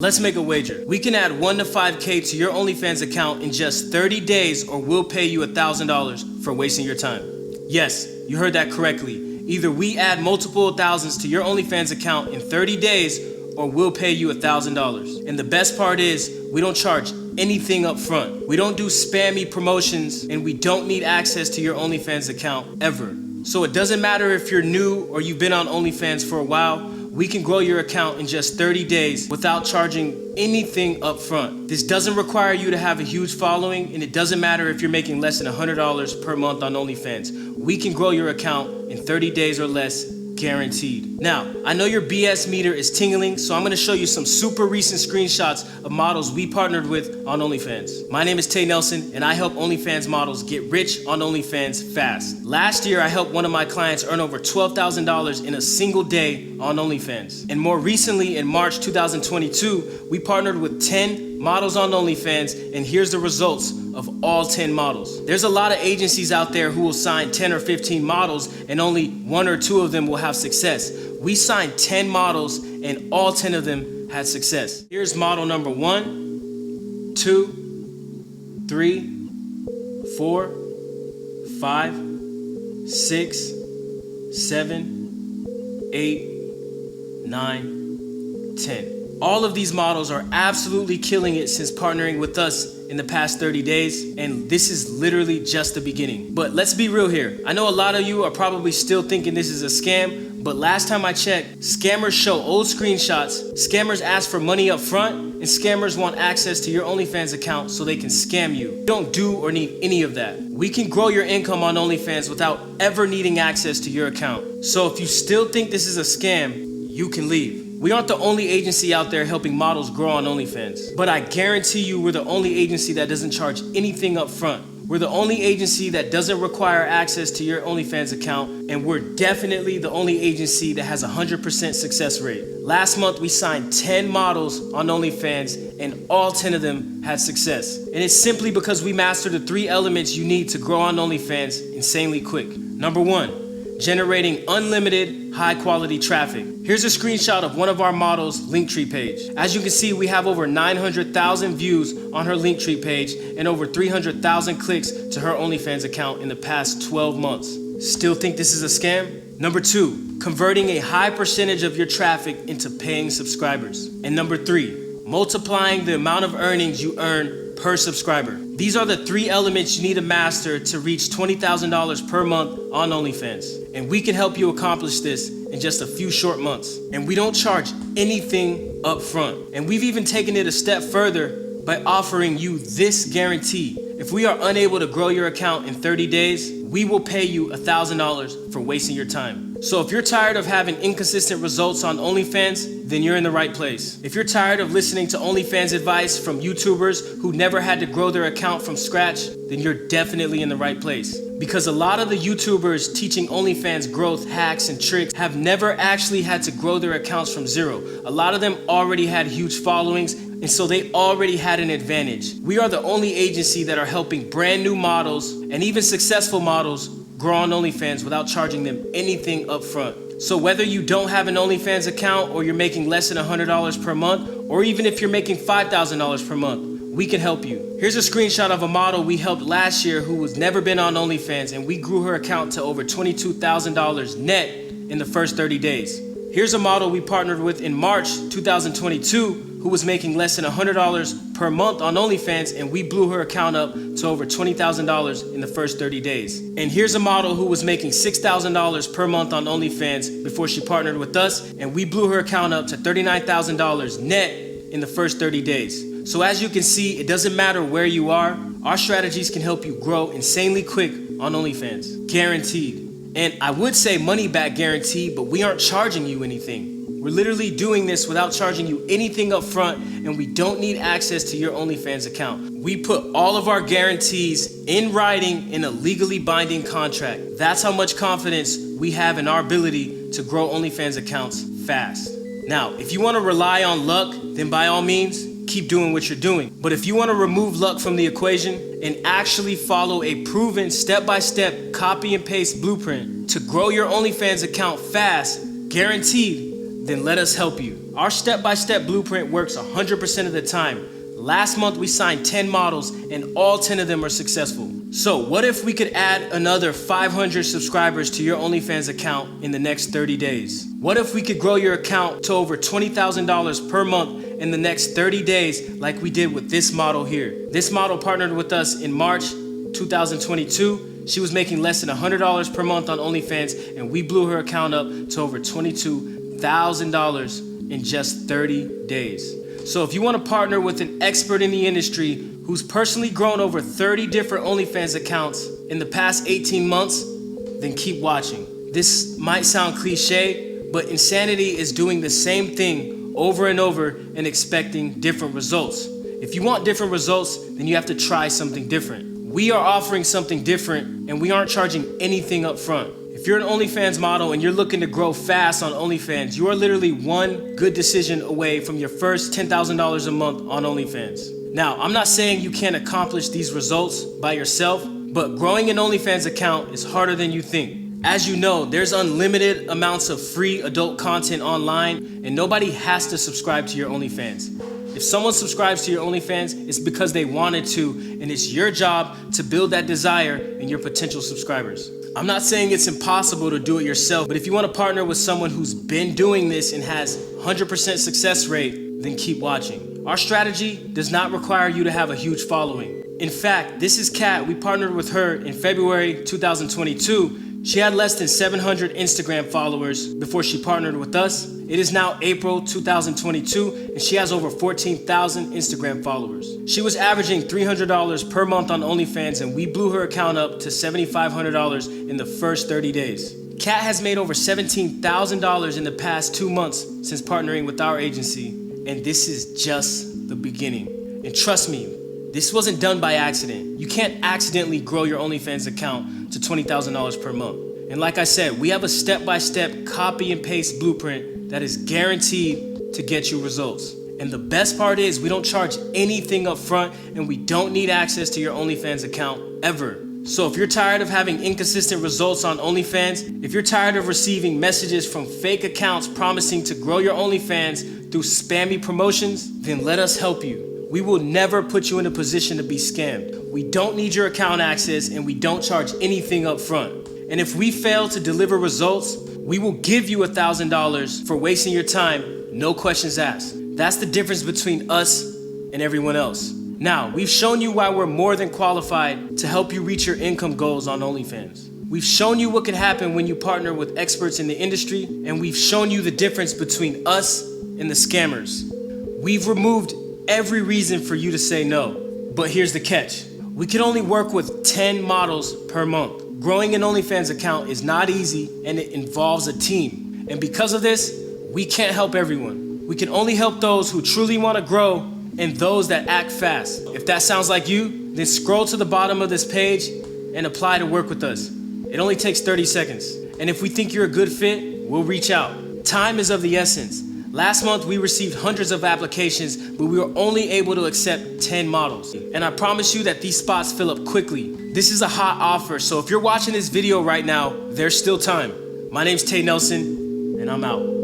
Let's make a wager. We can add 1 to 5K to your OnlyFans account in just 30 days, or we'll pay you $1,000 for wasting your time. Yes, you heard that correctly. Either we add multiple thousands to your OnlyFans account in 30 days, or we'll pay you $1,000. And the best part is, we don't charge anything up front. We don't do spammy promotions, and we don't need access to your OnlyFans account ever. So it doesn't matter if you're new or you've been on OnlyFans for a while, we can grow your account in just 30 days without charging anything up front. This doesn't require you to have a huge following, and it doesn't matter if you're making less than $100 per month on OnlyFans. We can grow your account in 30 days or less, guaranteed. Now, I know your BS meter is tingling, so I'm gonna show you some super recent screenshots of models we partnered with on OnlyFans. My name is Tay Nelson, and I help OnlyFans models get rich on OnlyFans fast. Last year, I helped one of my clients earn over $12,000 in a single day on OnlyFans. And more recently, in March 2022, we partnered with 10 models on OnlyFans, and here's the results of all 10 models. There's a lot of agencies out there who will sign 10 or 15 models and only 1 or 2 of them will have success. We signed 10 models and all 10 of them had success. Here's model number 1, 2, 3, 4, 5, 6, 7, 8, 9, 10. All of these models are absolutely killing it since partnering with us in the past 30 days, and this is literally just the beginning. But let's be real here. I know a lot of you are probably still thinking this is a scam, but last time I checked, scammers show old screenshots, scammers ask for money up front, and scammers want access to your OnlyFans account so they can scam you. You don't do or need any of that. We can grow your income on OnlyFans without ever needing access to your account. So if you still think this is a scam, you can leave. We aren't the only agency out there helping models grow on OnlyFans, but I guarantee you we're the only agency that doesn't charge anything up front. We're the only agency that doesn't require access to your OnlyFans account, and we're definitely the only agency that has a 100% success rate. Last month, we signed 10 models on OnlyFans, and all 10 of them had success. And it's simply because we mastered the 3 elements you need to grow on OnlyFans insanely quick. Number 1, generating unlimited high-quality traffic. Here's a screenshot of one of our models' Linktree page. As you can see, we have over 900,000 views on her Linktree page and over 300,000 clicks to her OnlyFans account in the past 12 months. Still think this is a scam? Number 2, converting a high percentage of your traffic into paying subscribers. And number 3, multiplying the amount of earnings you earn per subscriber. These are the 3 elements you need to master to reach $20,000 per month on OnlyFans. And we can help you accomplish this in just a few short months. And we don't charge anything up front. And we've even taken it a step further by offering you this guarantee. If we are unable to grow your account in 30 days, we will pay you $1,000 for wasting your time. So if you're tired of having inconsistent results on OnlyFans, then you're in the right place. If you're tired of listening to OnlyFans advice from YouTubers who never had to grow their account from scratch, then you're definitely in the right place. Because a lot of the YouTubers teaching OnlyFans growth hacks and tricks have never actually had to grow their accounts from zero. A lot of them already had huge followings, and so they already had an advantage. We are the only agency that are helping brand new models and even successful models grow on OnlyFans without charging them anything up front. So whether you don't have an OnlyFans account or you're making less than $100 per month, or even if you're making $5,000 per month, we can help you. Here's a screenshot of a model we helped last year who has never been on OnlyFans, and we grew her account to over $22,000 net in the first 30 days. Here's a model we partnered with in March 2022 who was making less than $100 per month on OnlyFans, and we blew her account up to over $20,000 in the first 30 days. And here's a model who was making $6,000 per month on OnlyFans before she partnered with us, and we blew her account up to $39,000 net in the first 30 days. So as you can see, it doesn't matter where you are, our strategies can help you grow insanely quick on OnlyFans, guaranteed. And I would say money back guarantee, but we aren't charging you anything. We're literally doing this without charging you anything up front, and we don't need access to your OnlyFans account. We put all of our guarantees in writing in a legally binding contract. That's how much confidence we have in our ability to grow OnlyFans accounts fast. Now, if you want to rely on luck, then by all means, keep doing what you're doing. But if you want to remove luck from the equation and actually follow a proven step-by-step copy and paste blueprint to grow your OnlyFans account fast, guaranteed, then let us help you. Our step-by-step blueprint works 100% of the time. Last month, we signed 10 models and all 10 of them are successful. So what if we could add another 500 subscribers to your OnlyFans account in the next 30 days? What if we could grow your account to over $20,000 per month in the next 30 days like we did with this model here? This model partnered with us in March 2022. She was making less than $100 per month on OnlyFans and we blew her account up to over $22,000 in just 30 days. So if you want to partner with an expert in the industry who's personally grown over 30 different OnlyFans accounts in the past 18 months, then keep watching. This might sound cliche, but insanity is doing the same thing over and over and expecting different results. If you want different results, then you have to try something different. We are offering something different and we aren't charging anything up front. If you're an OnlyFans model and you're looking to grow fast on OnlyFans, you are literally one good decision away from your first $10,000 a month on OnlyFans. Now, I'm not saying you can't accomplish these results by yourself, but growing an OnlyFans account is harder than you think. As you know, there's unlimited amounts of free adult content online and nobody has to subscribe to your OnlyFans. If someone subscribes to your OnlyFans, it's because they wanted to, and it's your job to build that desire in your potential subscribers. I'm not saying it's impossible to do it yourself, but if you want to partner with someone who's been doing this and has 100% success rate, then keep watching. Our strategy does not require you to have a huge following. In fact, this is Kat. We partnered with her in February 2022. She had less than 700 Instagram followers before she partnered with us. It is now April 2022 and she has over 14,000 Instagram followers. She was averaging $300 per month on OnlyFans and we blew her account up to $7,500 in the first 30 days. Kat has made over $17,000 in the past 2 months since partnering with our agency, and this is just the beginning. And trust me, this wasn't done by accident. You can't accidentally grow your OnlyFans account to $20,000 per month. And like I said, we have a step-by-step copy and paste blueprint that is guaranteed to get you results. And the best part is we don't charge anything up front and we don't need access to your OnlyFans account ever. So if you're tired of having inconsistent results on OnlyFans, if you're tired of receiving messages from fake accounts promising to grow your OnlyFans through spammy promotions, then let us help you. We will never put you in a position to be scammed. We don't need your account access and we don't charge anything up front. And if we fail to deliver results, we will give you $1,000 for wasting your time, no questions asked. That's the difference between us and everyone else. Now, we've shown you why we're more than qualified to help you reach your income goals on OnlyFans. We've shown you what can happen when you partner with experts in the industry, and we've shown you the difference between us and the scammers. We've removed every reason for you to say no. But here's the catch. We can only work with 10 models per month. Growing an OnlyFans account is not easy and it involves a team. And because of this, we can't help everyone. We can only help those who truly want to grow and those that act fast. If that sounds like you, then scroll to the bottom of this page and apply to work with us. It only takes 30 seconds. And if we think you're a good fit, we'll reach out. Time is of the essence. Last month, we received hundreds of applications, but we were only able to accept 10 models. And I promise you that these spots fill up quickly. This is a hot offer, so if you're watching this video right now, there's still time. My name's Tay Nelson, and I'm out.